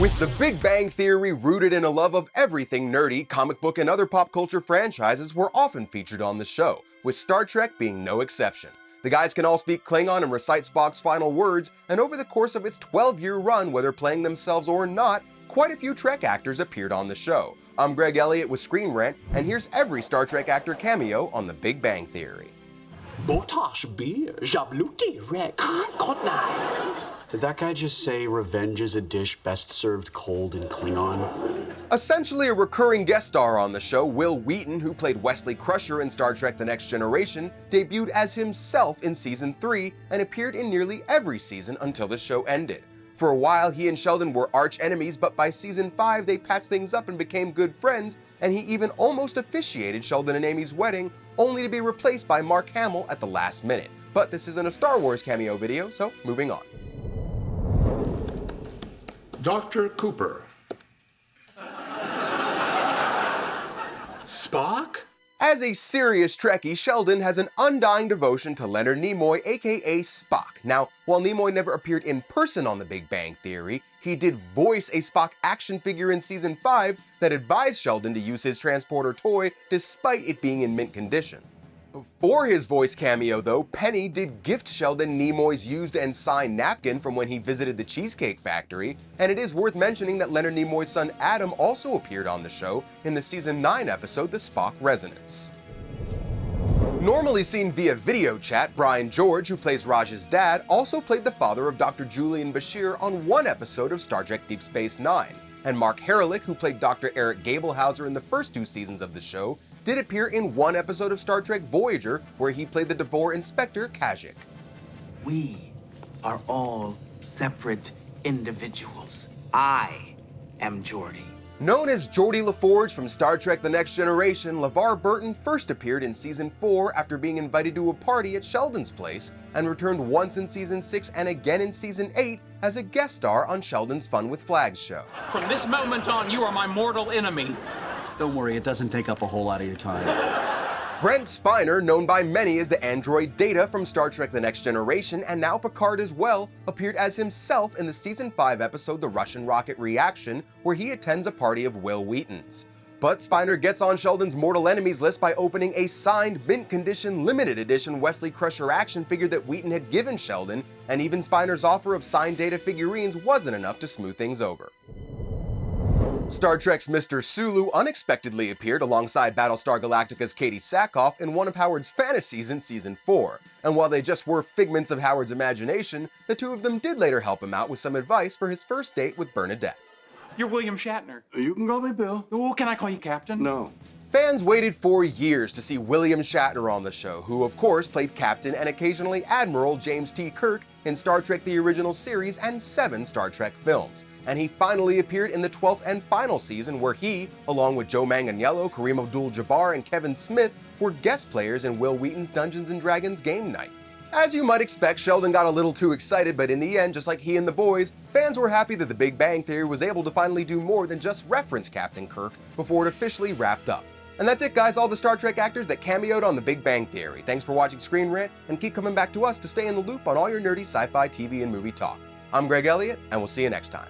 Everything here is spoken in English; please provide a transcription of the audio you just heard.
With The Big Bang Theory rooted in a love of everything nerdy, comic book and other pop culture franchises were often featured on the show, with Star Trek being no exception. The guys can all speak Klingon and recite Spock's final words, and over the course of its 12-year run, whether playing themselves or not, quite a few Trek actors appeared on the show. I'm Greg Elliott with Screen Rant, and here's every Star Trek actor cameo on The Big Bang Theory. Botosh beer, jabluti rek, kotnai. Did that guy just say revenge is a dish best served cold in Klingon? Essentially a recurring guest star on the show, Wil Wheaton, who played Wesley Crusher in Star Trek The Next Generation, debuted as himself in Season 3 and appeared in nearly every season until the show ended. For a while, he and Sheldon were arch enemies, but by Season 5 they patched things up and became good friends, and he even almost officiated Sheldon and Amy's wedding, only to be replaced by Mark Hamill at the last minute. But this isn't a Star Wars cameo video, so moving on. Dr. Cooper. Spock? As a serious Trekkie, Sheldon has an undying devotion to Leonard Nimoy, aka Spock. Now, while Nimoy never appeared in person on The Big Bang Theory, he did voice a Spock action figure in Season 5 that advised Sheldon to use his transporter toy despite it being in mint condition. Before his voice cameo though, Penny did gift Sheldon Nimoy's used and signed napkin from when he visited the Cheesecake Factory, and it is worth mentioning that Leonard Nimoy's son Adam also appeared on the show in the Season 9 episode The Spock Resonance. Normally seen via video chat, Brian George, who plays Raj's dad, also played the father of Dr. Julian Bashir on one episode of Star Trek Deep Space Nine, and Mark Herelick, who played Dr. Eric Gablehauser in the first two seasons of the show, did appear in one episode of Star Trek Voyager, where he played the Devore Inspector Kajik. We are all separate individuals. I am Geordi. Known as Geordi LaForge from Star Trek The Next Generation, LeVar Burton first appeared in Season 4 after being invited to a party at Sheldon's place, and returned once in Season 6 and again in Season 8 as a guest star on Sheldon's Fun with Flags show. From this moment on, you are my mortal enemy. Don't worry, it doesn't take up a whole lot of your time. Brent Spiner, known by many as the android Data from Star Trek The Next Generation, and now Picard as well, appeared as himself in the Season 5 episode The Russian Rocket Reaction, where he attends a party of Wil Wheaton's. But Spiner gets on Sheldon's mortal enemies list by opening a signed, mint condition, limited edition Wesley Crusher action figure that Wheaton had given Sheldon, and even Spiner's offer of signed Data figurines wasn't enough to smooth things over. Star Trek's Mr. Sulu unexpectedly appeared alongside Battlestar Galactica's Katie Sackhoff in one of Howard's fantasies in Season 4, and while they just were figments of Howard's imagination, the two of them did later help him out with some advice for his first date with Bernadette. You're William Shatner. You can call me Bill. Oh, can I call you Captain? No. Fans waited for years to see William Shatner on the show, who of course played Captain and occasionally Admiral James T. Kirk in Star Trek The Original Series and 7 Star Trek films. And he finally appeared in the 12th and final season, where he, along with Joe Manganiello, Kareem Abdul-Jabbar, and Kevin Smith, were guest players in Wil Wheaton's Dungeons & Dragons game night. As you might expect, Sheldon got a little too excited, but in the end, just like he and the boys, fans were happy that The Big Bang Theory was able to finally do more than just reference Captain Kirk before it officially wrapped up. And that's it guys, all the Star Trek actors that cameoed on The Big Bang Theory. Thanks for watching Screen Rant, and keep coming back to us to stay in the loop on all your nerdy sci-fi TV and movie talk. I'm Greg Elliott, and we'll see you next time.